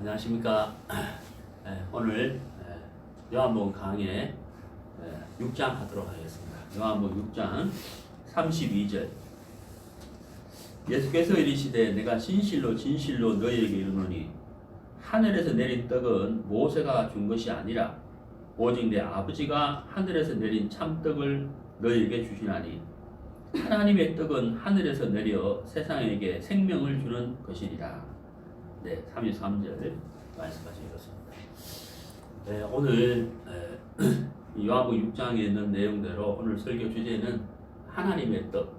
안녕하십니까. 오늘 요한복음 강의 6장 하도록 하겠습니다. 요한복음 6장 32절. 예수께서 이르시되 내가 진실로 진실로 너희에게 이르노니 하늘에서 내린 떡은 모세가 준 것이 아니라 오직 내 아버지가 하늘에서 내린 참떡을 너희에게 주시나니 하나님의 떡은 하늘에서 내려 세상에게 생명을 주는 것이니라. 네, 33절 말씀까지 읽었습니다. 네, 오늘 요한복음 6장에 있는 내용대로 오늘 설교 주제는 하나님의 떡,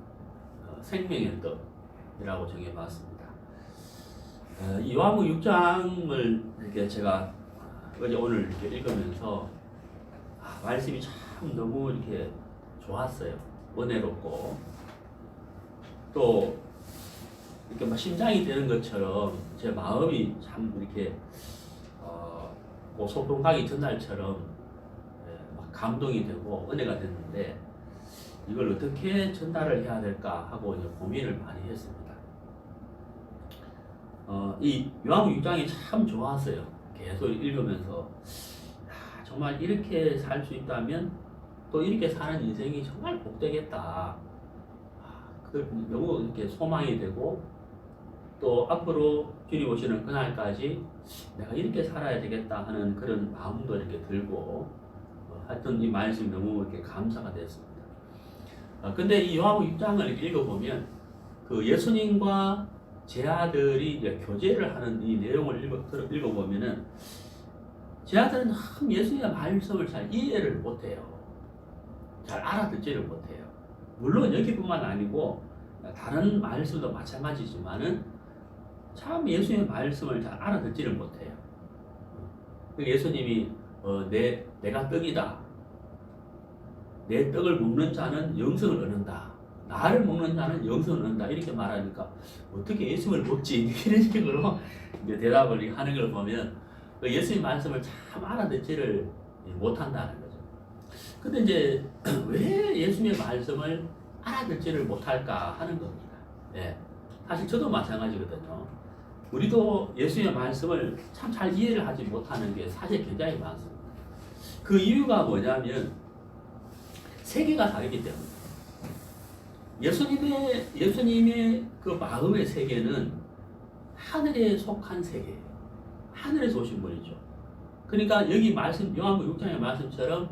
생명의 떡이라고 정해봤습니다. 이 요한복음 6장을 이렇게 제가 어제 오늘 이렇게 읽으면서 말씀이 참 너무 이렇게 좋았어요. 은혜롭고 또 이렇게 막 심장이 되는 것처럼 제 마음이 참 이렇게 소풍가기 전날처럼 막 감동이 되고 은혜가 됐는데 이걸 어떻게 전달을 해야 될까 하고 이제 고민을 많이 했습니다. 이 요한복음 6장이 참 좋았어요. 계속 읽으면서 정말 이렇게 살 수 있다면 또 이렇게 사는 인생이 정말 복되겠다. 너무 이렇게 소망이 되고 또 앞으로 주님 오시는 그날까지 내가 이렇게 살아야 되겠다 하는 그런 마음도 이렇게 들고 하여튼 이 말씀이 너무 이렇게 감사가 됐습니다. 근데 이 요한복음 6장을 읽어보면 그 예수님과 제 아들이 이제 교제를 하는 이 내용을 읽어보면은 제 아들은 예수님의 말씀을 잘 이해를 못해요. 잘 알아듣지를 못해요. 물론 여기뿐만 아니고 다른 말씀도 마찬가지지만은 참 예수님의 말씀을 잘 알아듣지를 못해요. 예수님이 내가 떡이다. 내 떡을 먹는 자는 영생을 얻는다. 나를 먹는 자는 영생을 얻는다. 이렇게 말하니까 어떻게 예수님을 먹지? 이런 식으로 이제 대답을 하는 걸 보면 예수님 말씀을 참 알아듣지를 못한다는 거죠. 근데 이제 왜 예수님의 말씀을 알아듣지를 못할까 하는 겁니다. 네. 사실 저도 마찬가지거든요. 우리도 예수님의 말씀을 참 잘 이해를 하지 못하는 게 사실 굉장히 많습니다. 그 이유가 뭐냐면 세계가 다르기 때문에 예수님의 그 마음의 세계는 하늘에 속한 세계예요. 하늘에서 오신 분이죠. 그러니까 여기 말씀 요한복음 6장의 말씀처럼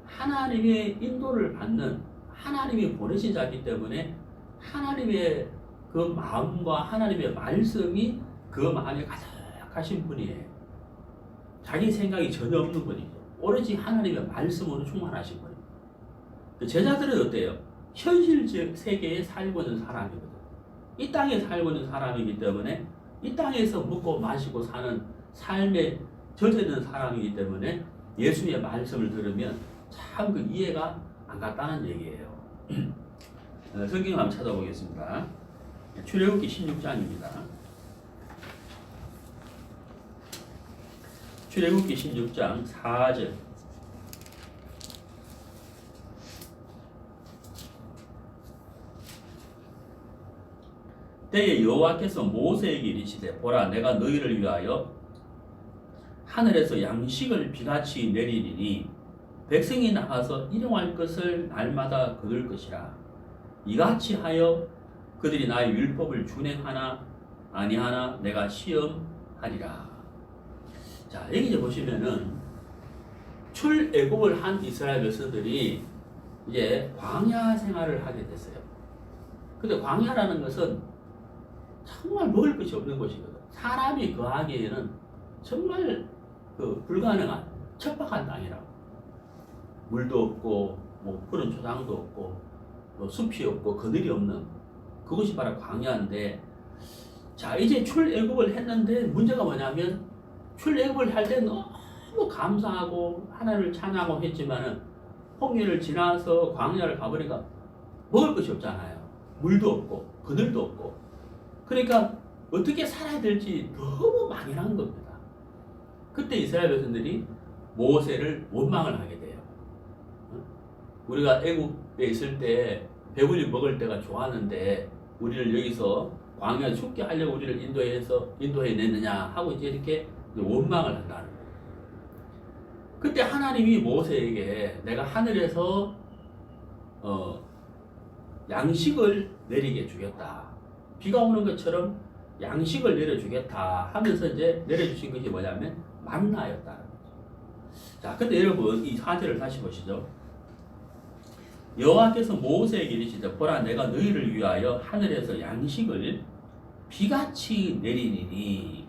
하나님의 인도를 받는 하나님이 보내신 자이기 때문에 하나님의 그 마음과 하나님의 말씀이 그 마음에 가득하신 분이에요. 자기 생각이 전혀 없는 분이죠. 오로지 하나님의 말씀으로 충만하신 분이에요. 제자들은 어때요? 현실적 세계에 살고 있는 사람이거든요. 이 땅에 살고 있는 사람이기 때문에 이 땅에서 먹고 마시고 사는 삶에 젖어 있는 사람이기 때문에 예수님의 말씀을 들으면 참 그 이해가 안 갔다는 얘기예요. 성경을 한번 찾아보겠습니다. 출애굽기 16장입니다. 출애굽기 16장 4절. 때에 여호와께서 모세에게 이르시되 보라 내가 너희를 위하여 하늘에서 양식을 비같이 내리리니 백성이 나가서 일용할 것을 날마다 거둘 것이라. 이같이 하여 그들이 나의 율법을 준행하나 아니하나 내가 시험하리라. 자, 여기 이제 보시면은 출애굽을 한 이스라엘 백성들이 이제 광야 생활을 하게 됐어요. 근데 광야라는 것은 정말 먹을 것이 없는 곳이거든. 사람이 거하기에는 정말 그 불가능한 척박한 땅이라고. 물도 없고 뭐 푸른 초장도 없고 뭐 숲이 없고 그늘이 없는 그것이 바로 광야인데, 자 이제 출애굽을 했는데 문제가 뭐냐면 출애굽을 할 때 너무 감사하고 하나님을 찬양하고 했지만은 홍해를 지나서 광야를 가보니까 먹을 것이 없잖아요. 물도 없고 그늘도 없고. 그러니까 어떻게 살아야 될지 너무 막연한 겁니다. 그때 이스라엘 백성들이 모세를 원망을 하게 돼요. 우리가 애국에 있을 때 배불리 먹을 때가 좋았는데 우리를 여기서 광야 죽게 하려고 우리를 인도해 냈느냐 하고 이제 이렇게 원망을 한다는 거예요. 그때 하나님이 모세에게 내가 하늘에서 양식을 내리게 주겠다. 비가 오는 것처럼 양식을 내려주겠다 하면서 이제 내려주신 것이 뭐냐면 만나였다는 거죠. 자, 근데 여러분 이 4절을 다시 보시죠. 여호와께서 모세에게 이르시되 보라 내가 너희를 위하여 하늘에서 양식을 비같이 내리니니.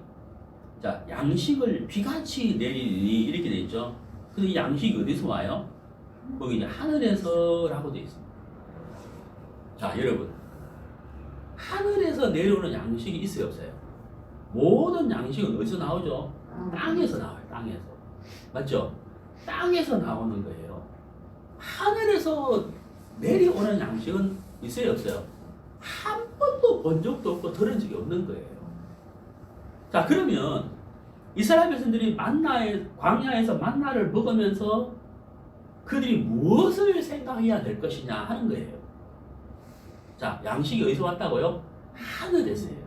자, 양식을 비같이 내리니 이렇게 돼 있죠. 근데 이 양식이 어디서 와요? 거기 이제 하늘에서라고 돼 있습니다. 자, 여러분 하늘에서 내려오는 양식이 있어요, 없어요? 모든 양식은 어디서 나오죠? 땅에서 나와요. 땅에서. 맞죠? 땅에서 나오는 거예요. 하늘에서 내려오는 양식은 있어요, 없어요? 한 번도 본 적도 없고 들은 적이 없는 거예요. 자, 그러면 이스라엘 백성들이 광야에서 만나를 먹으면서 그들이 무엇을 생각해야 될 것이냐 하는 거예요. 자, 양식이 어디서 왔다고요? 하늘에서요.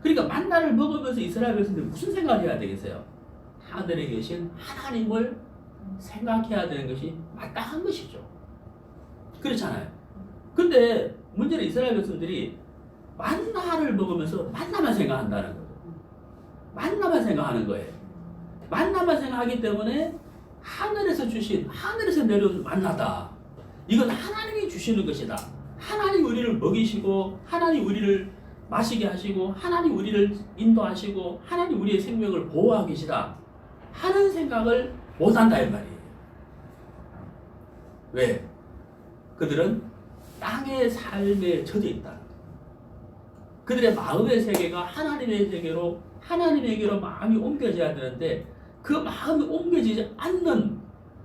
그러니까 만나를 먹으면서 이스라엘 백성들이 무슨 생각을 해야 되겠어요? 하늘에 계신 하나님을 생각해야 되는 것이 마땅한 것이죠. 그렇잖아요. 근데 문제는 이스라엘 백성들이 만나를 먹으면서 만나만 생각한다는 거예요. 만나만 생각하는 거예요. 만나만 생각하기 때문에 하늘에서 내려온 만나다. 이건 하나님이 주시는 것이다. 하나님 우리를 먹이시고 하나님 우리를 마시게 하시고 하나님 우리를 인도하시고 하나님 우리의 생명을 보호하고 계시다 하는 생각을 못한다 이 말이에요. 왜? 그들은 땅의 삶에 젖어 있다. 그들의 마음의 세계가 하나님의 세계로 하나님에게로 마음이 옮겨져야 되는데 그 마음이 옮겨지지 않는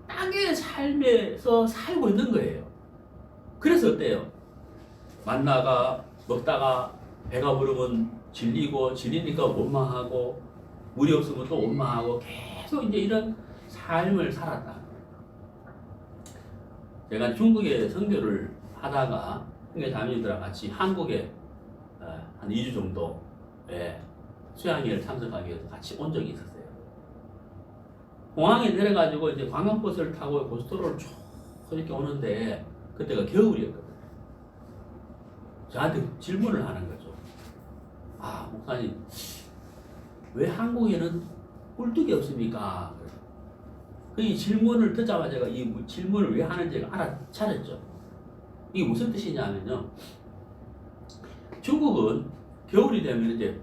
땅의 삶에서 살고 있는 거예요. 그래서 어때요? 만나가 먹다가 배가 부르면 질리니까 원망하고 물이 없으면 또 원망하고 계속 이제 이런 삶을 살았다. 제가 중국에 선교를 하다가 선교 자매님들과 같이 한국에 한 2주 정도 수양회를 참석하기 위해서 같이 온 적이 있었어요. 공항에 내려가지고 이제 관광버스를 타고 고속도로를 쭉 이렇게 오는데 그때가 겨울이었거든요. 저한테 질문을 하는 거죠. 아, 목사님, 왜 한국에는 꿀뚝이 없습니까? 그 질문을 듣자마자 제가 이 질문을 왜 하는지 알아차렸죠. 이게 무슨 뜻이냐면요. 중국은 겨울이 되면 이제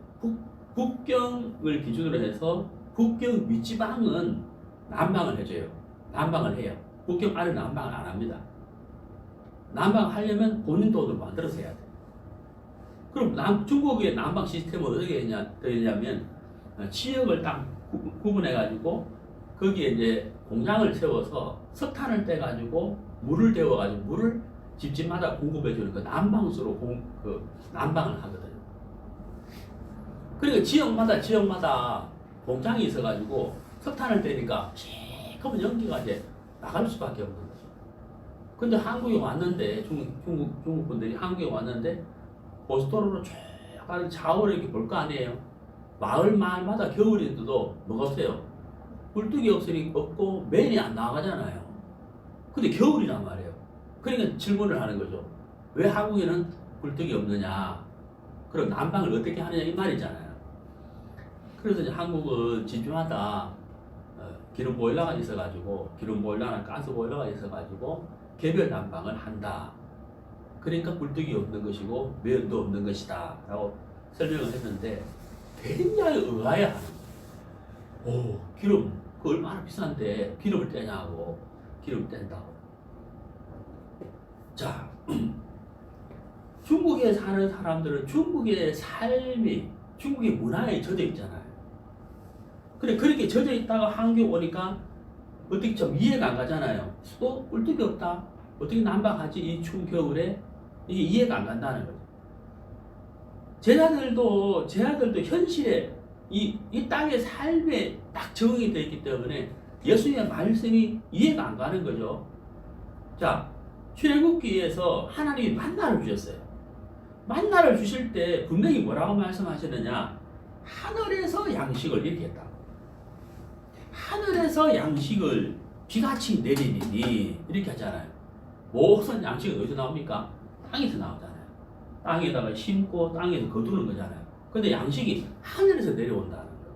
북경을 기준으로 해서 북경 윗지방은 난방을 해줘요. 난방을 해요. 북경 아래 난방을 안 합니다. 난방하려면 본인 돈으로 만들어서 해야 돼요. 그럼 중국의 난방 시스템은 어떻게 되냐면 지역을 딱 구분해가지고 거기에 이제 공장을 세워서 석탄을 떼가지고 물을 데워가지고 물을 집집마다 공급해주는 그 난방수로 난방을 하거든요. 그러니까 지역마다 공장이 있어가지고 석탄을 떼니까 시커먼 연기가 이제 나갈 수밖에 없는 거죠. 근데 한국에 왔는데 중국 분들이 한국에 왔는데 고속도로로 쭉 가는 좌우를 이렇게 볼 거 아니에요. 마을마다 겨울인데도 뭐가 없어요? 굴뚝이 없고 맨이 안 나가잖아요. 근데 겨울이란 말이에요. 그러니까 질문을 하는 거죠. 왜 한국에는 굴뚝이 없느냐? 그럼 난방을 어떻게 하느냐 이 말이잖아요. 그래서 이제 한국은 집집마다 기름 보일러가 있어가지고 기름 보일러나 가스 보일러가 있어가지고 개별 난방을 한다. 그러니까 굴뚝이 없는 것이고 면도 없는 것이다 라고 설명을 했는데 굉장히 의아해 하는 거예요. 오, 기름 그 얼마나 비싼데 기름을 떼냐고. 기름을 뗀다고. 자, 중국에 사는 사람들은 중국의 삶이 중국의 문화에 젖어 있잖아요. 그래 그렇게 젖어 있다가 한국에 오니까 어떻게 좀 이해가 안 가잖아요. 꿀뚝이 없다. 어떻게 난방하지 이 추운 겨울에. 이게 이해가 안 간다는 거죠. 제 아들도 현실에 이 땅의 삶에 딱 적응이 되어 있기 때문에 예수님의 말씀이 이해가 안 가는 거죠. 자, 출애굽기에서 하나님이 만나를 주셨어요. 만나를 주실 때 분명히 뭐라고 말씀하셨느냐? 하늘에서 양식을 이렇게 했다. 하늘에서 양식을 비같이 내리니 이렇게 하잖아요. 모든 양식은 어디서 나옵니까? 땅에서 나오잖아요. 땅에다가 심고 땅에서 거두는 거잖아요. 근데 양식이 하늘에서 내려온다는 거예요.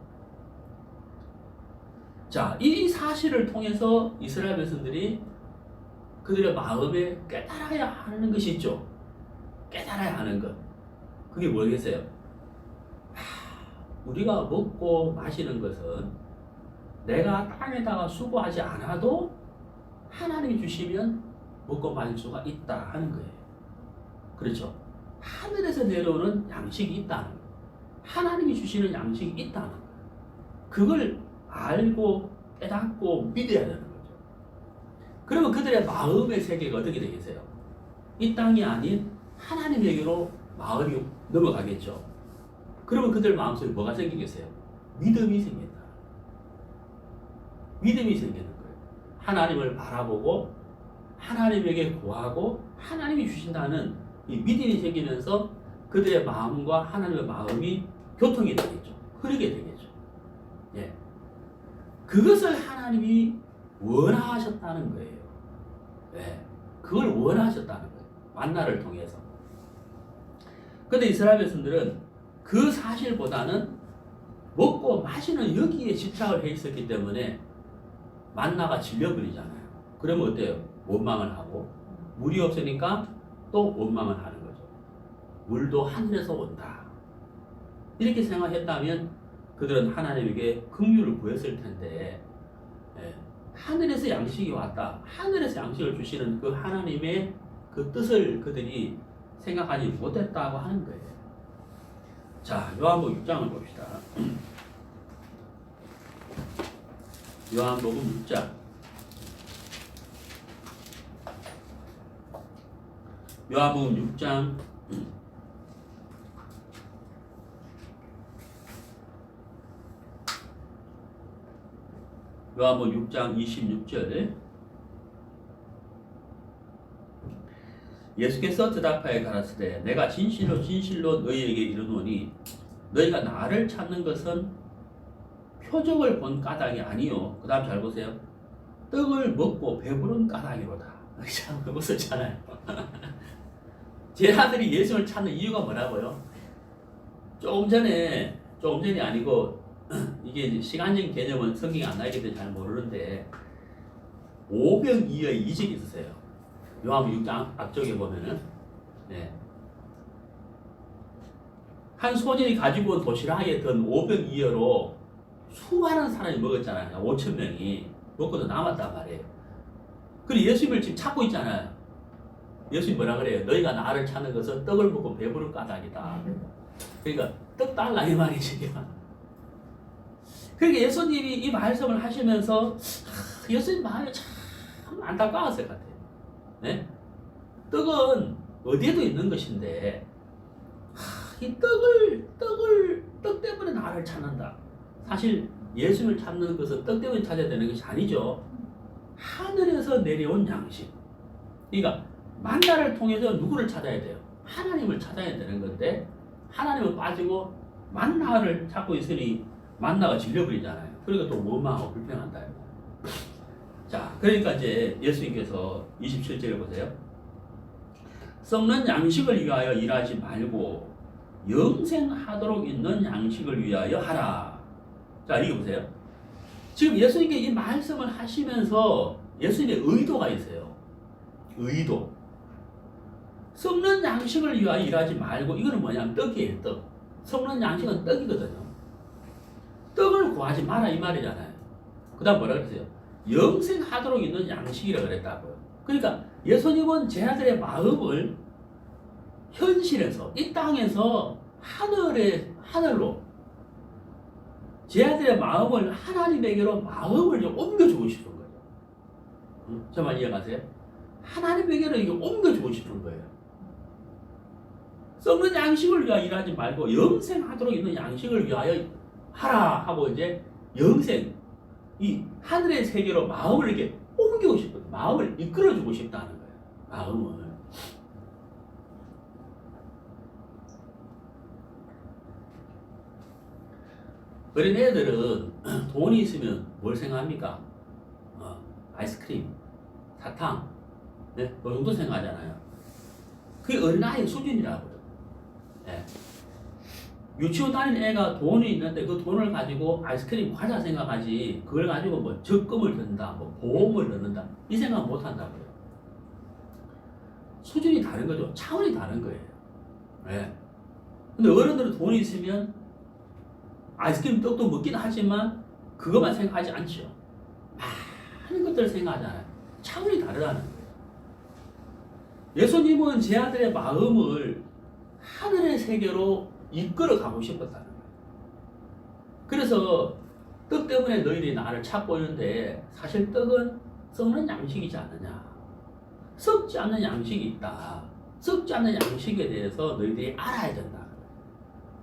자, 이 사실을 통해서 이스라엘 백성들이 그들의 마음에 깨달아야 하는 것이 있죠. 깨달아야 하는 것. 그게 뭐겠어요? 우리가 먹고 마시는 것은 내가 땅에다가 수고하지 않아도 하나님이 주시면 먹고 마실 수가 있다 하는 거예요. 그렇죠? 하늘에서 내려오는 양식이 있다는 거예요. 하나님이 주시는 양식이 있다는 거예요. 그걸 알고 깨닫고 믿어야 되는 거죠. 그러면 그들의 마음의 세계가 어떻게 되겠어요? 이 땅이 아닌 하나님에게로 마음이 넘어가겠죠. 그러면 그들 마음속에 뭐가 생기겠어요? 믿음이 생긴다. 믿음이 생기는 거예요. 하나님을 바라보고 하나님에게 구하고 하나님이 주신다는 이 믿음이 생기면서 그들의 마음과 하나님의 마음이 교통이 되겠죠. 흐르게 되겠죠. 예. 그것을 하나님이 원하셨다는 거예요. 예. 그걸 원하셨다는 거예요. 만나를 통해서. 근데 이스라엘 백성들은 그 사실보다는 먹고 마시는 여기에 집착을 해 있었기 때문에 만나가 질려버리잖아요. 그러면 어때요? 원망을 하고 물이 없으니까 또 원망을 하는 거죠. 물도 하늘에서 온다. 이렇게 생각했다면 그들은 하나님에게 긍휼을 구했을 텐데 하늘에서 양식이 왔다. 하늘에서 양식을 주시는 그 하나님의 그 뜻을 그들이 생각하지 못했다고 하는 거예요. 자, 요한복음 6장을 봅시다. 요한복음 6장. 요한복음 6장 26절. 예수께서 대답하여 가라사대 내가 진실로 진실로 너희에게 이르노니 너희가 나를 찾는 것은 표적을 본 까닭이 아니요. 그 다음 잘 보세요. 떡을 먹고 배부른 까닭이로다. 참 그거 썼잖아요. 제 아들이 예수를 찾는 이유가 뭐라고요? 조금 전이 아니고 이게 이제 시간적인 개념은 성경이 안 나기 때문에 잘 모르는데 오병이어의 이적이 있으세요. 요한복음 6장 앞쪽에 보면은 한 소년이 가지고 온 도시락에 든 오병이어로 수많은 사람이 먹었잖아요. 5천 명이 먹고도 남았단 말이에요. 그리고 예수님을 지금 찾고 있잖아요. 예수님 뭐라 그래요? 너희가 나를 찾는 것은 떡을 먹고 배부른 까닭이다. 그러니까 떡 달라 이 말이지. 그러니까 예수님이 이 말씀을 하시면서 예수님 마음이 참 안타까웠을 것 같아요. 네? 떡은 어디에도 있는 것인데 이 떡 때문에 나를 찾는다. 사실 예수님을 찾는 것은 떡 때문에 찾아야 되는 것이 아니죠. 하늘에서 내려온 양식. 그러니까 만나를 통해서 누구를 찾아야 돼요? 하나님을 찾아야 되는 건데 하나님을 빠지고 만나를 찾고 있으니 만나가 질려버리잖아요. 그러니까 또 원망하고 불평한다. 자, 그러니까 이제 예수님께서 27절에 보세요. 썩는 양식을 위하여 일하지 말고 영생하도록 있는 양식을 위하여 하라. 자, 이거 보세요. 지금 예수님께 이 말씀을 하시면서 예수님의 의도가 있어요. 의도. 썩는 양식을 위하여 일하지 말고 이거는 뭐냐면 떡이에요. 떡. 썩는 양식은 떡이거든요. 떡을 구하지 마라 이 말이잖아요. 그 다음 뭐라 그랬어요? 영생하도록 있는 양식이라고 그랬다고요. 그러니까 예수님은 제 아들의 마음을 현실에서 이 땅에서 하늘로 제 아들의 마음을 하나님에게로 마음을 좀 옮겨주고 싶은 거예요. 정말 이해가세요? 하나님에게로 이게 옮겨주고 싶은 거예요. 썩는 양식을 위하여 일하지 말고 영생하도록 있는 양식을 위하여 하라 하고 이제 영생 이 하늘의 세계로 마음을 이렇게 옮기고 싶은 마음을 이끌어주고 싶다는 거예요. 마음을. 어린애들은 돈이 있으면 뭘 생각합니까? 아이스크림, 사탕, 네? 그 정도 생각하잖아요. 그게 어린아이의 수준이라고요. 네. 유치원 다니는 애가 돈이 있는데 그 돈을 가지고 아이스크림, 과자 생각하지 그걸 가지고 뭐 적금을 든다, 뭐 보험을 넣는다 이 생각 못 한다고요. 수준이 다른 거죠. 차원이 다른 거예요. 네. 근데 어른들은 돈이 있으면 아이스크림 떡도 먹긴 하지만 그것만 생각하지 않죠. 많은 것들을 생각하잖아요. 차원이 다르다는 거예요. 예수님은 제 아들의 마음을 하늘의 세계로 이끌어 가고 싶었다는 거예요. 그래서 떡 때문에 너희들이 나를 찾고 있는데 사실 떡은 썩는 양식이지 않느냐. 썩지 않는 양식이 있다. 썩지 않는 양식에 대해서 너희들이 알아야 된다.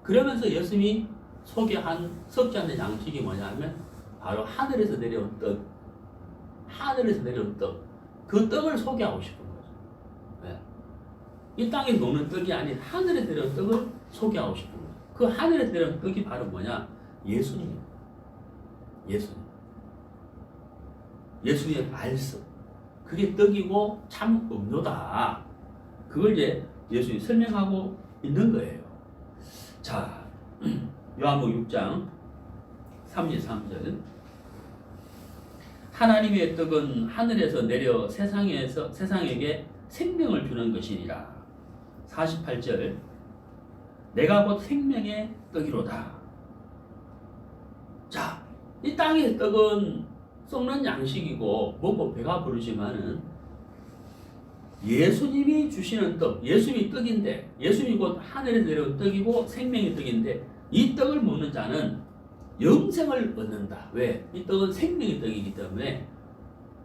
그러면서 예수님이 소개한 썩지 않는 양식이 뭐냐면 바로 하늘에서 내려온 떡. 하늘에서 내려온 떡. 그 떡을 소개하고 싶은 거죠. 네. 이 땅에 먹는 떡이 아닌 하늘에서 내려온 떡을 소개하고 싶은 거죠. 그 하늘에서 내려온 떡이 바로 뭐냐? 예수님입니다. 예수님. 예수님의 말씀. 그게 떡이고 참 음료다. 그걸 이제 예수님이 설명하고 있는 거예요. 자, 요한복음 6장 33절. 하나님의 떡은 하늘에서 내려 세상에게 생명을 주는 것이니라. 48절. 내가 곧 생명의 떡이로다. 자, 이 땅의 떡은 썩는 양식이고 먹고 배가 부르지만은 예수님이 주시는 떡, 예수님이 떡인데 예수님이 곧 하늘에서 내려온 떡이고 생명의 떡인데 이 떡을 먹는 자는 영생을 얻는다. 왜? 이 떡은 생명의 떡이기 때문에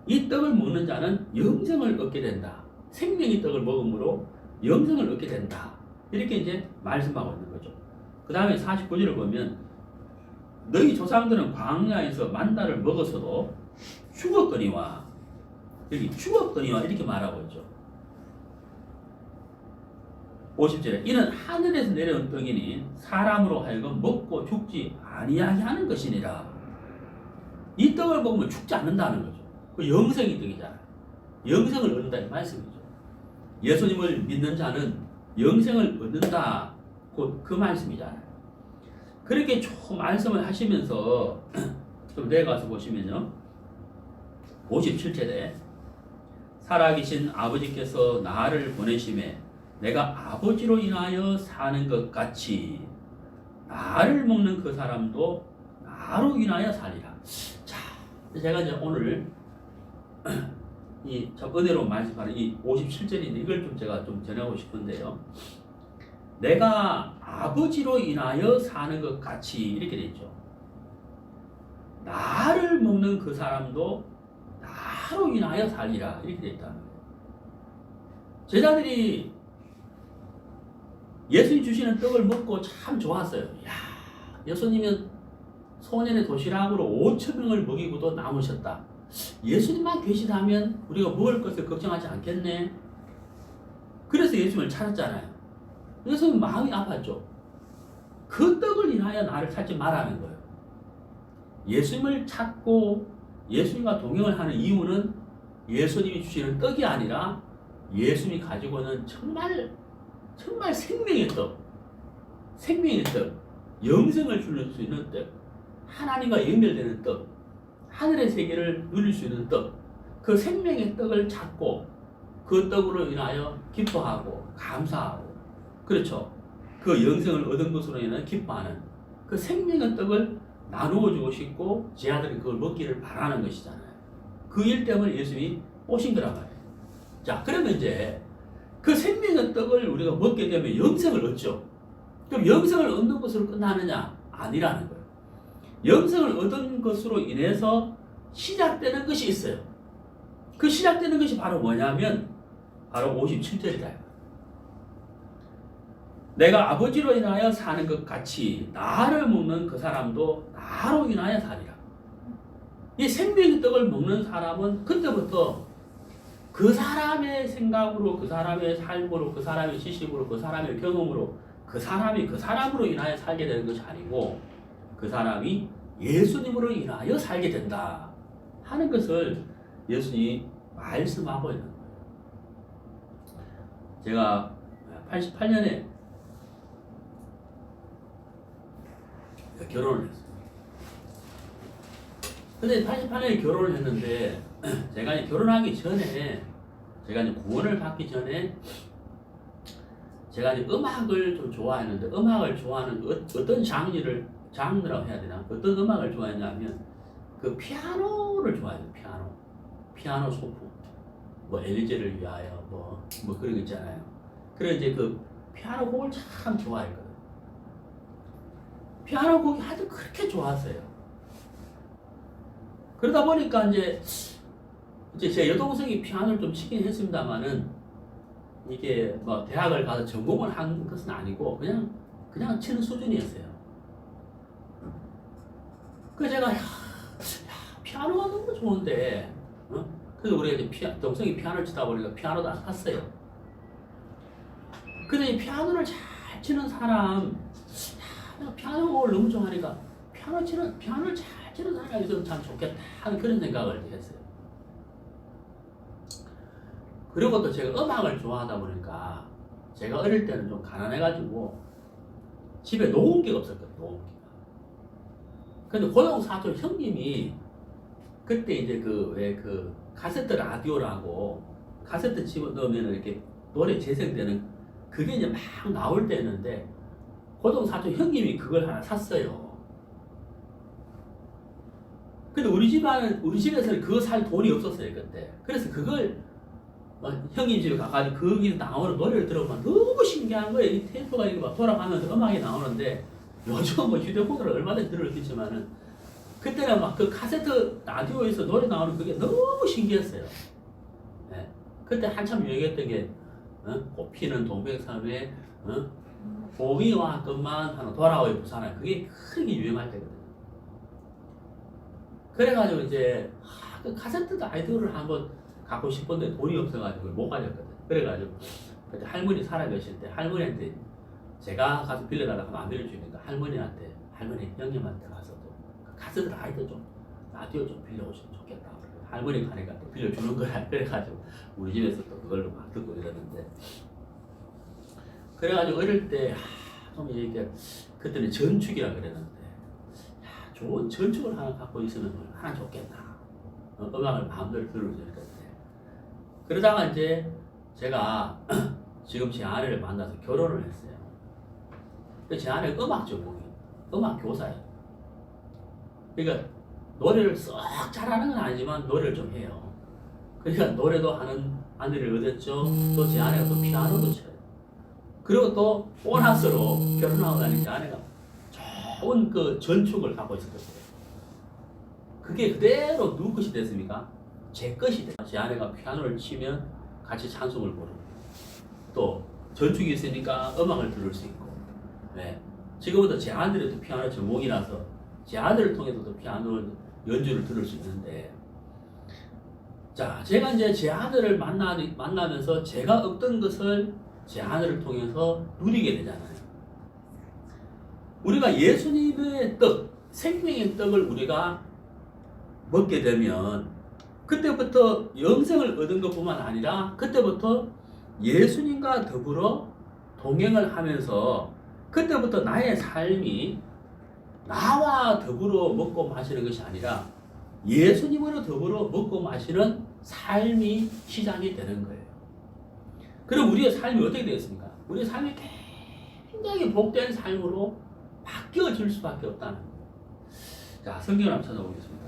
이 떡을 먹는 자는 영생을 얻게 된다. 생명의 떡을 먹음으로 영생을 얻게 된다. 이렇게 이제 말씀하고 있는 거죠. 그 다음에 49절을 보면 너희 조상들은 광야에서 만나를 먹어서도 죽었거니와, 여기 죽었거니와 이렇게 말하고 있죠. 50절에 이는 하늘에서 내려온 떡이니 사람으로 하여금 먹고 죽지 아니하게 하는 것이니라. 이 떡을 먹으면 죽지 않는다는 거죠. 그 영생의 떡이잖아요. 영생을 얻는다 이 말씀이죠. 예수님을 믿는 자는 영생을 얻는다. 곧 그 말씀이잖아요. 그렇게 쭉 말씀을 하시면서 좀 내려가서 보시면요. 57절에 살아계신 아버지께서 나를 보내심에 내가 아버지로 인하여 사는 것 같이 나를 먹는 그 사람도 나로 인하여 살리라. 자, 제가 이제 오늘 이 은혜로 말씀하는 이 57절인데 이걸 좀 제가 좀 전하고 싶은데요. 내가 아버지로 인하여 사는 것 같이 이렇게 돼 있죠. 나를 먹는 그 사람도 나로 인하여 살리라 이렇게 돼 있다는 거예요. 제자들이 예수님 주시는 떡을 먹고 참 좋았어요. 야, 예수님은 소년의 도시락으로 5,000명을 먹이고도 남으셨다. 예수님만 계시다면 우리가 먹을 것을 걱정하지 않겠네. 그래서 예수님을 찾았잖아요. 예수님 마음이 아팠죠. 그 떡을 인하여 나를 찾지 말라는 거예요. 예수님을 찾고 예수님과 동행을 하는 이유는 예수님이 주시는 떡이 아니라 예수님이 가지고 있는 정말 생명의 떡, 생명의 떡, 영생을 줄 수 있는 떡, 하나님과 연결되는 떡, 하늘의 세계를 누릴 수 있는 떡, 그 생명의 떡을 찾고 그 떡으로 인하여 기뻐하고 감사하고, 그렇죠. 그 영생을 얻은 것으로 인해 기뻐하는 그 생명의 떡을 나누어 주고 싶고 제 아들이 그걸 먹기를 바라는 것이잖아요. 그 일 때문에 예수님이 오신 거란 말이에요. 자, 그러면 이제 그 생명의 떡을 우리가 먹게 되면 영생을 얻죠. 그럼 영생을 얻는 것으로 끝나느냐? 아니라는 거예요. 영생을 얻은 것으로 인해서 시작되는 것이 있어요. 그 시작되는 것이 바로 뭐냐면 바로 57절이다. 내가 아버지로 인하여 사는 것 같이 나를 먹는 그 사람도 나로 인하여 살리라. 이 생명의 떡을 먹는 사람은 그때부터 그 사람의 생각으로, 그 사람의 삶으로, 그 사람의 지식으로, 그 사람의 경험으로 그 사람이 그 사람으로 인하여 살게 되는 것이 아니고 그 사람이 예수님으로 인하여 살게 된다 하는 것을 예수님이 말씀하고 있는 거예요. 제가 88년에 결혼을 했어요. 근데 88년에 결혼을 했는데 제가 이제 결혼하기 전에 제가 이제 구원을 받기 전에 제가 이제 음악을 좀 좋아했는데 음악을 좋아하는 어떤 장르라고 해야 되나? 어떤 음악을 좋아했냐면 그 피아노를 좋아해요. 피아노 소품, 뭐 엘리제를 위하여 뭐 그런 거 있잖아요. 그래 이제 그 피아노 곡을 참 좋아했거든요. 피아노 곡이 하여튼 그렇게 좋았어요. 그러다 보니까 이제 제 여동생이 피아노를 좀 치긴 했습니다만은 이게 뭐 대학을 가서 전공을 한 것은 아니고 그냥 치는 수준이었어요. 그래서 제가 피아노가 너무 좋은데, 그래서 우리가 이제 동생이 피아노를 치다 보니까 피아노도 안 샀어요. 근데 이 피아노를 잘 치는 사람, 내가 피아노를 너무 좋아하니까 피아노를 잘 치는 사람이 있으면 참 좋겠다 하는 그런 생각을 했어요. 그리고 또 제가 음악을 좋아하다 보니까 제가 어릴 때는 좀 가난해가지고 집에 녹음기가 없었거든요. 녹음기가. 근데 고용 사촌 형님이 그때 이제 그 카세트 라디오라고 카세트 집어넣으면 이렇게 노래 재생되는 그게 이제 막 나올 때였는데 고종 사촌 형님이 그걸 하나 샀어요. 근데 우리 집에서는 그거 살 돈이 없었어요 그때. 그래서 그걸 형님 집에 가가지고 거기서 나오는 노래를 들어보면 너무 신기한 거예요. 이 테이프가 이렇게 막 돌아가면서 음악이 나오는데 요즘 뭐 휴대폰으로 얼마든지 들을 수 있지만은 그때는 막 그 카세트 라디오에서 노래 나오는 그게 너무 신기했어요. 네. 그때 한참 유행했던 게 꽃피는 동백섬에 봄이 왔건만 하는 돌아오의 부산에 그게 크게 유행할 때거든요. 그래가지고 이제 그 카세트 라디오를 한번 갖고 싶은데 돈이 없어가지고 못 가졌거든요. 그래가지고 그때 할머니 살아계실 때 할머니한테 제가 가서 빌려달라고 하면 안 빌려주니까 할머니 형님한테 가서 또 카세트 라디오 좀 빌려오시면 좋겠다. 할머니 가니까 또 빌려주는 거야. 그래가지고 우리 집에서 또 그걸로 막 듣고 이러는데 그래가지고 어릴 때 좀 이게 그때는 전축이라 그랬는데 좋은 전축을 하나 갖고 있으면 하나 좋겠다. 음악을 마음대로 들을 수 있을 것 같아. 그러다가 이제 제가 지금 제 아내를 만나서 결혼을 했어요. 제 아내가 음악 전공이에요. 음악 교사예요. 그러니까 노래를 썩 잘하는 건 아니지만 노래를 좀 해요. 그러니까 노래도 하는 아내를 얻었죠. 또 제 아내가 또 피아노도 쳐요. 그리고 또 보너스로 결혼하고 나니까 아내가 좋은 그 전축을 갖고 있었어요. 그게 그대로 누구 것이 됐습니까? 제 것이 됐어요. 제 아내가 피아노를 치면 같이 찬송을 부르고 또 전축이 있으니까 음악을 들을 수 있고 네. 지금부터 제 아들이 또 피아노 전공이라서 제 아들을 통해서도 피아노 연주를 들을 수 있는데 자 제가 이제 제 아들을 만나면서 제가 얻던 것을 제 아들을 통해서 누리게 되잖아요. 우리가 예수님의 떡, 생명의 떡을 우리가 먹게 되면 그때부터 영생을 얻은 것뿐만 아니라 그때부터 예수님과 더불어 동행을 하면서 그때부터 나의 삶이 나와 더불어 먹고 마시는 것이 아니라 예수님으로 더불어 먹고 마시는 삶이 시작이 되는 거예요. 그럼 우리의 삶이 어떻게 되겠습니까? 우리의 삶이 굉장히 복된 삶으로 바뀌어질 수밖에 없다는 거예요. 자, 성경을 한번 찾아보겠습니다.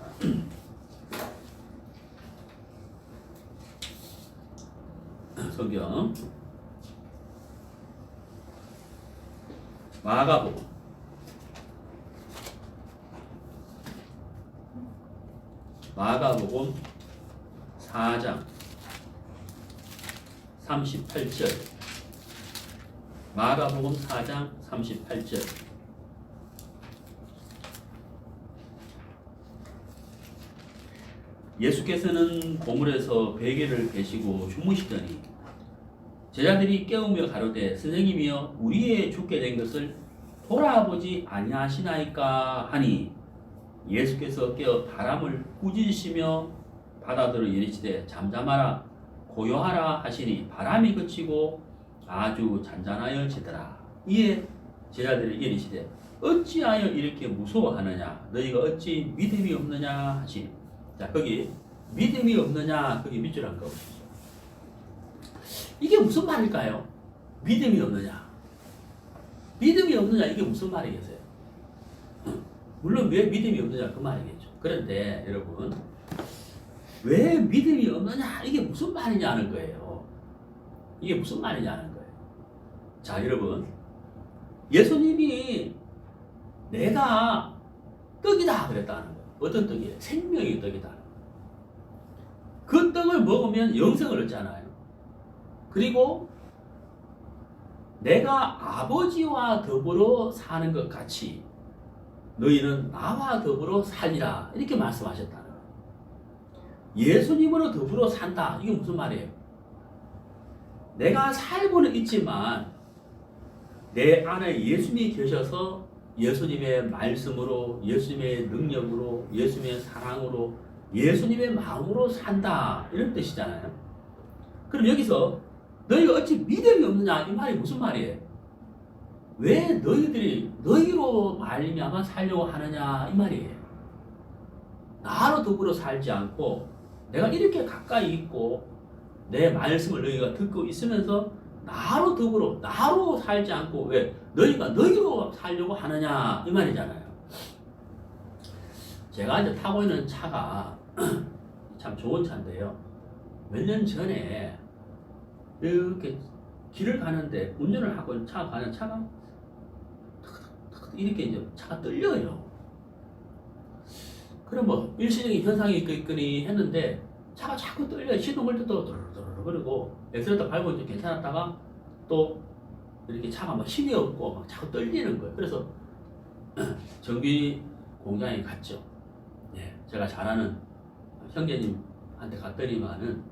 성경 마가복음 4장 38절 마가복음 4장 38절 예수께서는 고물에서 베개를 베시고 주무시더니 제자들이 깨우며 가로되 선생님이여 우리의 죽게 된 것을 돌아보지 아니하시나이까 하니 예수께서 깨어 바람을 꾸짖으시며 바다들을 이르시되 잠잠하라 고요하라 하시니 바람이 그치고 아주 잔잔하여지더라. 이에 제자들이 이르시되 어찌하여 이렇게 무서워하느냐 너희가 어찌 믿음이 없느냐 하시니. 자, 거기 믿음이 없느냐 거기 밑줄 한번 그어보십시오. 이게 무슨 말일까요? 믿음이 없느냐, 믿음이 없느냐, 이게 무슨 말이겠어요? 물론 왜 믿음이 없느냐 그 말이겠죠. 그런데 여러분, 왜 믿음이 없느냐 이게 무슨 말이냐는 거예요. 이게 무슨 말이냐는 거예요. 자, 여러분, 예수님이 내가 떡이다 그랬다는 거예요. 어떤 떡이에요? 생명의 떡이다. 그 떡을 먹으면 영생을 얻잖아요. 그리고 내가 아버지와 더불어 사는 것 같이 너희는 나와 더불어 살리라, 이렇게 말씀하셨다는 거예요. 예수님으로 더불어 산다, 이게 무슨 말이에요? 내가 살고는 있지만 내 안에 예수님이 계셔서 예수님의 말씀으로, 예수님의 능력으로, 예수님의 사랑으로, 예수님의 마음으로 산다, 이런 뜻이잖아요. 그럼 여기서 너희가 어찌 믿음이 없느냐 이 말이 무슨 말이에요? 왜 너희들이 너희로 말미암아 살려고 하느냐 이 말이에요. 나로 더불어 살지 않고 내가 이렇게 가까이 있고 내 말씀을 너희가 듣고 있으면서 나로 더불어 나로 살지 않고 왜 너희가 너희로 살려고 하느냐 이 말이잖아요. 제가 이제 타고 있는 차가 참 좋은 차인데요. 몇 년 전에 이렇게 길을 가는데 운전을 하고 가는 차가 이렇게 이제 차가 떨려요. 그럼 뭐 일시적인 현상이 있거니 했는데 차가 자꾸 떨려요. 시동 걸 때도 드르르르 그러고 엑셀레이터 밟고 이제 괜찮았다가 또 이렇게 차가 막 힘이 없고 막 자꾸 떨리는 거예요. 그래서 정비 공장에 갔죠. 네, 제가 잘 아는 형제님한테 갔더니만은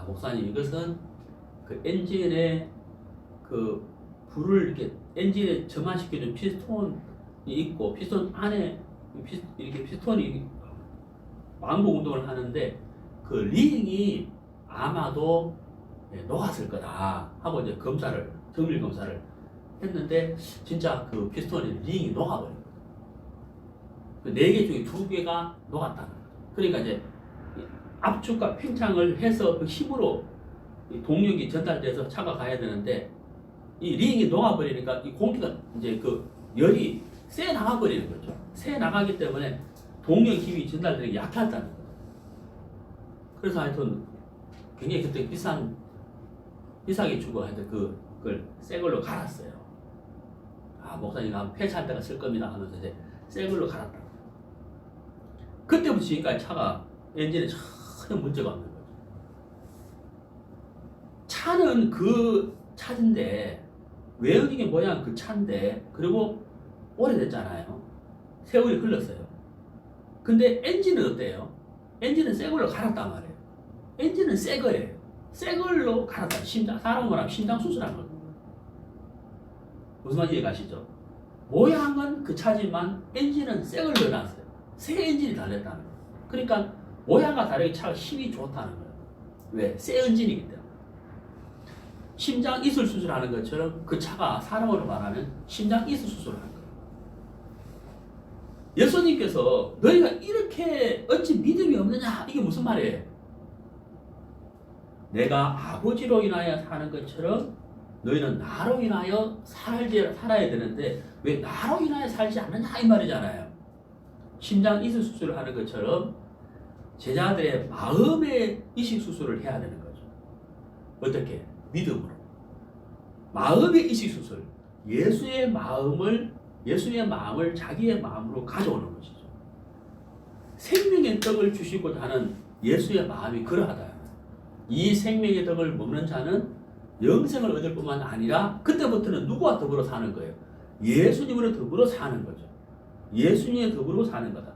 목사님, 이것은 그 엔진에 그 불을 이렇게 엔진에 점화시켜준 피스톤이 있고 피스톤 안에 이렇게 피스톤이 왕복 운동을 하는데 그 링이 아마도 녹았을 거다 하고 이제 정밀 검사를 했는데 진짜 그 피스톤이 링이 녹아버린 거예요. 그 4개 중에 2개가 녹았다는 거예요. 그러니까 이제 압축과 팽창을 해서 그 힘으로 동력이 전달돼서 차가 가야 되는데 이 링이 녹아버리니까 이 공기가 이제 그 열이 새 나가버리는 거죠. 새 나가기 때문에 동력 힘이 전달되는 게 약하다는 거예요. 그래서 하여튼 굉장히 그때 비싸게 주고 하여튼 그걸 새 걸로 갈았어요. 목사님이 폐차할 때가 쓸 겁니다 하면서 이제 새 걸로 갈았다. 그때부터 지금까지 차가 엔진에 전혀 문제가 없는 거죠. 차는 그 차인데 외형적인 모양 그 차인데 그리고 오래됐잖아요. 세월이 흘렀어요. 근데 엔진은 어때요? 엔진은 새 걸로 갈았단 말이에요. 엔진은 새 거예요. 새 걸로 갈았다. 사람을 하면 심장 수술한 거예요. 무슨 말인지 이해가시죠? 모양은 그 차지만 엔진은 새 걸 넣어놨어요. 새 엔진이 달렸다는 거예요. 그러니까 모양과 다르게 차가 힘이 좋다는 거예요. 왜? 새 엔진이기 때문에. 심장 이술 수술하는 것처럼 그 차가 사람으로 말하면 심장 이술 수술을 한 거예요. 예수님께서 너희가 이렇게 어찌 믿음이 없느냐 이게 무슨 말이에요? 내가 아버지로 인하여 사는 것처럼 너희는 나로 인하여 살아야 되는데 왜 나로 인하여 살지 않느냐 이 말이잖아요. 심장 이식 수술을 하는 것처럼 제자들의 마음의 이식 수술을 해야 되는 거죠. 어떻게? 믿음으로. 마음의 이식 수술. 예수의 마음을 자기의 마음으로 가져오는 것이죠. 생명의 떡을 주시고자 하는 예수의 마음이 그러하다. 이 생명의 떡을 먹는 자는 영생을 얻을 뿐만 아니라 그때부터는 누구와 더불어 사는 거예요? 예수님으로 더불어 사는 거죠. 예수님에 더불어 사는 거다.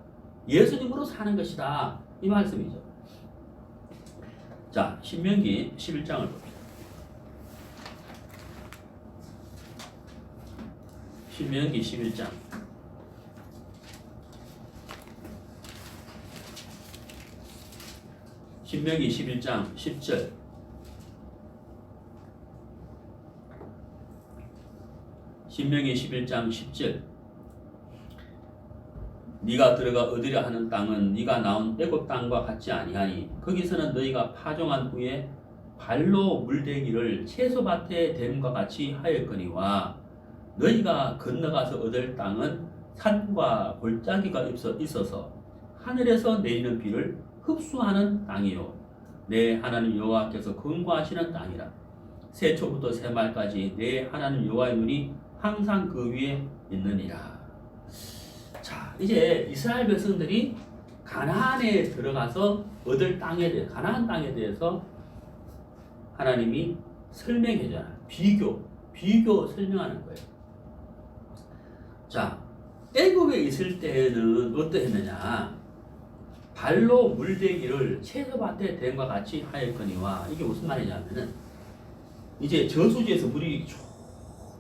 예수님으로 사는 것이다. 이 말씀이죠. 자, 신명기 11장을 봅시다. 신명기 11장. 신명기 11장 10절. 신명기 11장 10절. 네가 들어가 얻으려 하는 땅은 네가 나온 애굽 땅과 같지 아니하니 거기서는 너희가 파종한 후에 발로 물대기를 채소밭에 댐과 같이 하였거니와 너희가 건너가서 얻을 땅은 산과 골짜기가 있어서 하늘에서 내리는 비를 흡수하는 땅이요 내 하나님 여호와께서 근거하시는 땅이라. 새초부터 새말까지 내 하나님 여호와의 눈이 항상 그 위에 있느니라. 자, 이제 이스라엘 백성들이 가나안에 들어가서 얻을 땅에 대해 가나안 땅에 대해서 하나님이 설명해줘요. 비교 설명하는 거예요. 자, 애굽에 있을 때는 어떠했느냐? 발로 물대기를 채소밭에 댐과 같이 하였거니와 이게 무슨 말이냐면은 이제 저수지에서 물이 쭉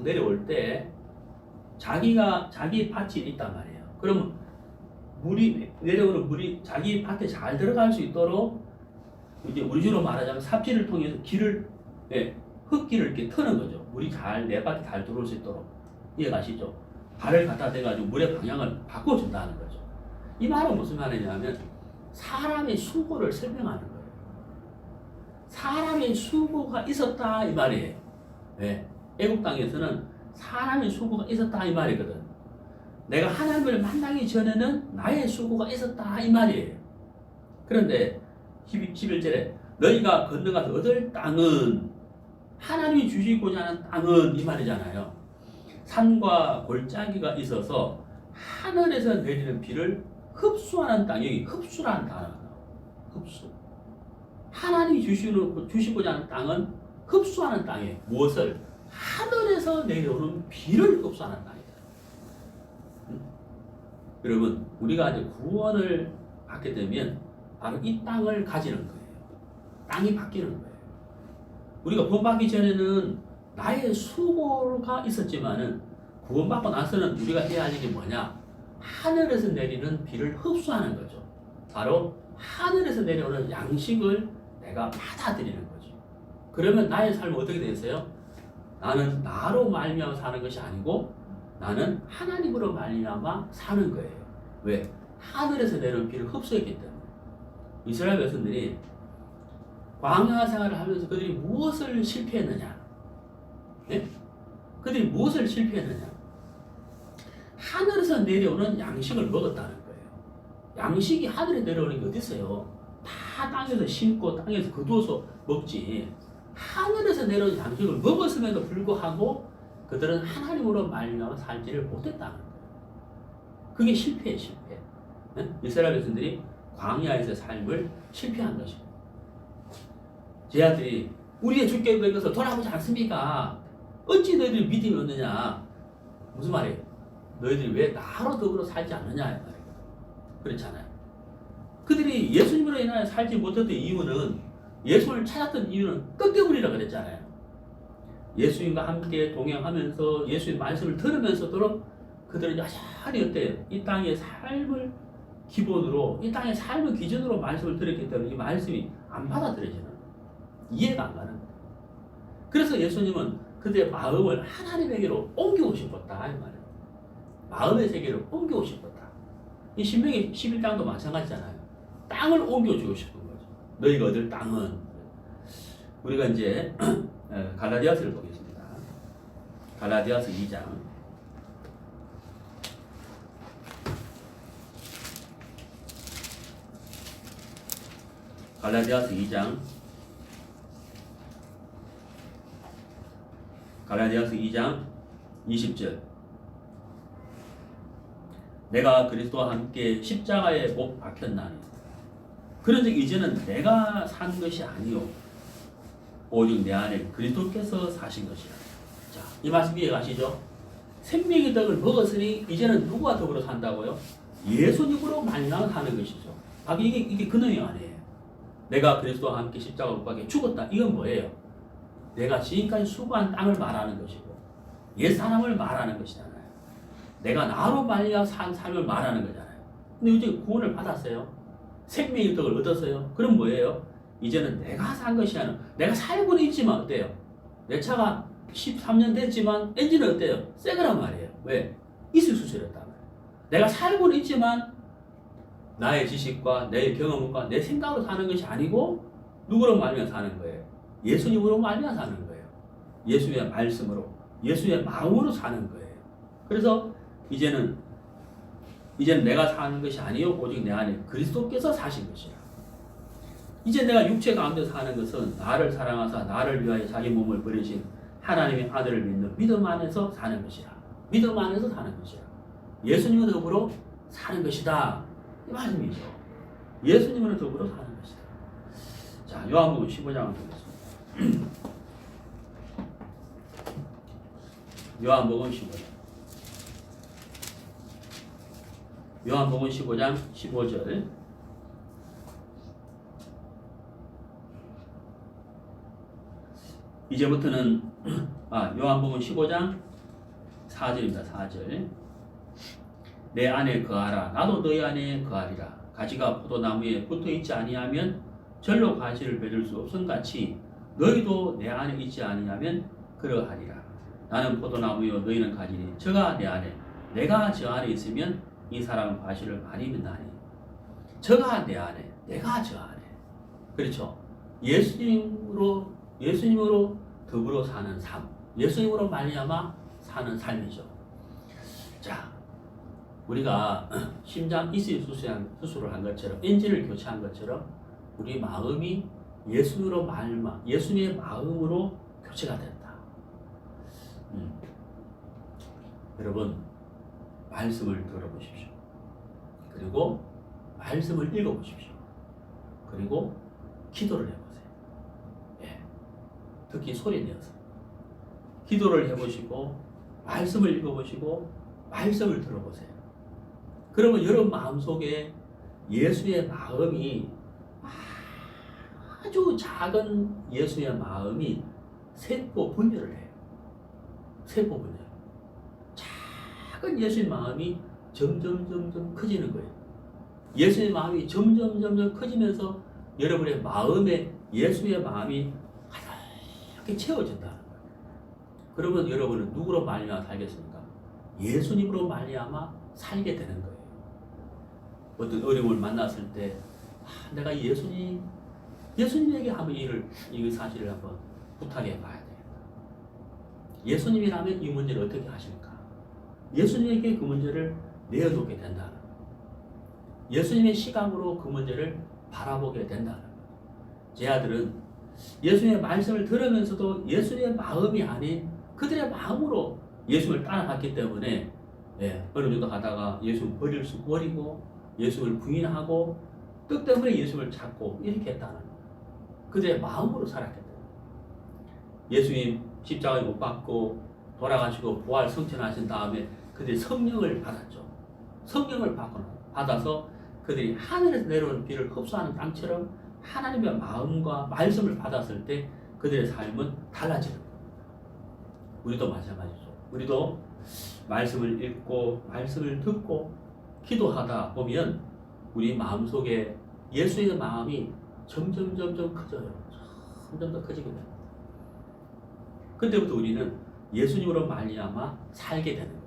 내려올 때 자기 밭이 있단 말이에요. 그러면 물이 내려오는 물이 자기 밭에 잘 들어갈 수 있도록 이제 우리식으로 말하자면 삽질을 통해서 흙길을 이렇게 트는 거죠. 물이 잘 내 밭에 잘 들어올 수 있도록. 이해가시죠? 발을 갖다 대가지고 물의 방향을 바꿔준다는 거죠. 이 말은 무슨 말이냐면 사람의 수고를 설명하는 거예요. 사람의 수고가 있었다 이 말이에요. 네. 애국 땅에서는 사람의 수고가 있었다 이 말이거든. 내가 하나님을 만나기 전에는 나의 수고가 있었다 이 말이에요. 그런데 11절에 너희가 건너가서 얻을 땅은 하나님이 주시고자 하는 땅은 이 말이잖아요. 산과 골짜기가 있어서 하늘에서 내리는 비를 흡수하는 땅. 여기 흡수라는 단어가 나와요. 흡수. 하나님이 주시고자 하는 땅은 흡수하는 땅이에요. 무엇을? 하늘에서 내려오는 비를 흡수하는 땅이에요. 여러분, 우리가 이제 구원을 받게 되면 바로 이 땅을 가지는 거예요. 땅이 바뀌는 거예요. 우리가 구원받기 전에는 나의 수고가 있었지만은 구원받고 나서는 우리가 해야 할 일이 뭐냐? 하늘에서 내리는 비를 흡수하는 거죠. 바로 하늘에서 내려오는 양식을 내가 받아들이는 거죠. 그러면 나의 삶은 어떻게 되겠어요? 나는 나로 말미암아 사는 것이 아니고 나는 하나님으로 말미암아 사는 거예요. 왜? 하늘에서 내려오는 비를 흡수했기 때문에. 이스라엘 백성들이 광야 생활을 하면서 그들이 무엇을 실패했느냐? 네? 그들이 무엇을 실패했느냐? 하늘에서 내려오는 양식을 먹었다는 거예요. 양식이 하늘에 내려오는 게 어디 있어요? 다 땅에서 심고 땅에서 거두어서 먹지. 하늘에서 내려오는 양식을 먹었음에도 불구하고 그들은 하나님으로 말미암아 살지를 못했다는 거예요. 그게 실패예요, 실패. 네? 이스라엘 백성들이 광야에서 삶을 실패한 것입니다. 제 아들이 우리의 주께 대해서 돌아보지 않습니까? 어찌 너희들이 믿음이 없느냐? 무슨 말이에요? 너희들이 왜 나로 더불어 살지 않느냐? 말이에요. 그렇잖아요. 그들이 예수님으로 인하여 살지 못했던 이유는 예수를 찾았던 이유는 꺾여버리라 그랬잖아요. 예수님과 함께 동행하면서 예수의 말씀을 들으면서도 그들은 여전히 어때요? 이 땅의 삶을 기본으로 이 땅의 삶을 기준으로 말씀을 들었기 때문에 이 말씀이 안 받아들여지는 거예요. 이해가 안 가는 거예요. 그래서 예수님은 그들의 마음을 하나님에게로 옮기고 싶었다 이 말이에요. 마음의 세계로 옮기고 싶었다. 이 신명기 11장도 마찬가지잖아요. 땅을 옮겨주고 싶은 거죠. 너희가 얻을 땅은. 우리가 이제 갈라디아서를 보겠습니다. 갈라디아서 2장. 갈라디아서 2장. 갈라디아서 2장 20절. 내가 그리스도와 함께 십자가에 못 박혔나니 그런즉 이제는 내가 산 것이 아니요 오직 내 안에 그리스도께서 사신 것이라. 자, 이 말씀 이해가시죠? 생명의 떡을 먹었으니 이제는 누구와 더불어 산다고요? 예수님으로 말미암아 사는 것이죠. 바로 이게 근원이 아니에요. 내가 그리스도와 함께 십자가에 못 박혀 죽었다. 이건 뭐예요? 내가 지금까지 수고한 땅을 말하는 것이고 옛사람을 말하는 것이잖아요. 내가 나로 말미암아 산 삶을 말하는 거잖아요. 근데 이제 구원을 받았어요. 생명의 덕을 얻었어요. 그럼 뭐예요? 이제는 내가 산 것이 아니라 내가 살고는 있지만 어때요? 내 차가 13년 됐지만 엔진은 어때요? 새 거란 말이에요. 왜? 이수수술했단 말이에요. 내가 살고는 있지만 나의 지식과 내 경험과 내 생각으로 사는 것이 아니고 누구로 말미암아 사는 거예요? 예수님으로 말미암아 사는 거예요. 예수의 말씀으로, 예수의 마음으로 사는 거예요. 그래서 이제는 내가 사는 것이 아니요 오직 내 안에 그리스도께서 사신 것이라. 이제 내가 육체 가운데 사는 것은 나를 사랑하사 나를 위하여 자기 몸을 버리신 하나님의 아들을 믿는 믿음 안에서 사는 것이라. 믿음 안에서 사는 것이라. 예수님과 더불어 사는 것이다. 이 말씀이죠. 예수님과 더불어 사는 것이다. 자, 요한복음 15장을 보겠습니다. 요한복음 15장. 요한복음 15장 15절. 이제부터는 요한복음 15장 4절입니다. 4절. 내 안에 거하라. 나도 너희 안에 거하리라. 가지가 포도나무에 붙어있지 아니하면 절로 가지를 맺을 수 없음같이 너희도 내 안에 있지 아니하면 그러하리라. 나는 포도나무요 너희는 가지니 저가 내 안에 내가 저 안에 있으면 이 사람은 과실을 많이 맺나니. 저가 내 안에 내가 저 안에. 그렇죠. 예수님으로 더불어 사는 삶, 예수님으로 말미암아 사는 삶이죠. 자, 우리가 심장 이식 수술을 한 것처럼 엔진을 교체한 것처럼 우리 마음이 예수님으로 말미암아 예수님의 마음으로 교체가 된다. 여러분 말씀을 들어보십시오. 그리고 말씀을 읽어보십시오. 그리고 기도를 해보세요. 예. 특히 소리 내어서 기도를 해보시고 말씀을 읽어보시고 말씀을 들어보세요. 그러면 여러분 마음속에 예수의 마음이 아주 작은 예수의 마음이 세포 분열을 해요. 세포 분열. 작은 예수의 마음이 점점 커지는 거예요. 예수의 마음이 점점 커지면서 여러분의 마음에 예수의 마음이 이렇게 채워진다는 거예요. 그러면 여러분은 누구로 말미암아 살겠습니까? 예수님으로 말미암아 살게 되는 거예요. 어떤 어려움을 만났을 때 내가 예수님에게 한번 이 사실을 한번 부탁해 봐야 되겠다. 예수님이라면 이 문제를 어떻게 하실까? 예수님에게 그 문제를 내어놓게 된다는 거예요. 예수님의 시각으로 그 문제를 바라보게 된다는 거예요. 제 아들은 예수님의 말씀을 들으면서도 예수님의 마음이 아닌 그들의 마음으로 예수님을 따라갔기 때문에 어느 정도 가다가 예수를 버리고 예수를 부인하고 뜻 때문에 예수를 찾고 이렇게 했다는 거예요. 그들의 마음으로 살았기 때문에 예수님 십자가에 못 박고 돌아가시고 부활 승천하신 다음에 그들이 성령을 받았죠. 성령을 받아서 그들이 하늘에서 내려오는 비를 흡수하는 땅처럼 하나님의 마음과 말씀을 받았을 때 그들의 삶은 달라지는 겁니다. 우리도 마찬가지죠. 우리도 말씀을 읽고 말씀을 듣고 기도하다 보면 우리 마음속에 예수의 마음이 점점 커져요. 점점 더 커지게 됩니다. 그때부터 우리는 예수님으로 말미암아 살게 되는 거예요.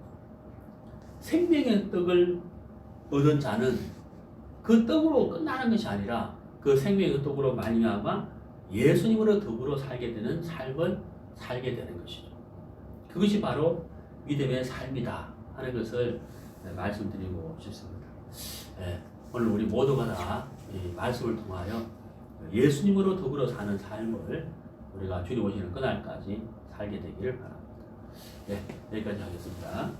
생명의 떡을 얻은 자는 그 떡으로 끝나는 것이 아니라 그 생명의 떡으로 말미암아 예수님으로 더불어 살게 되는 삶을 살게 되는 것이죠. 그것이 바로 믿음의 삶이다 하는 것을 말씀드리고 싶습니다. 오늘 우리 모두가 다 이 말씀을 통하여 예수님으로 더불어 사는 삶을 우리가 주님 오시는 그날까지 살게 되기를 바랍니다. 여기까지 하겠습니다.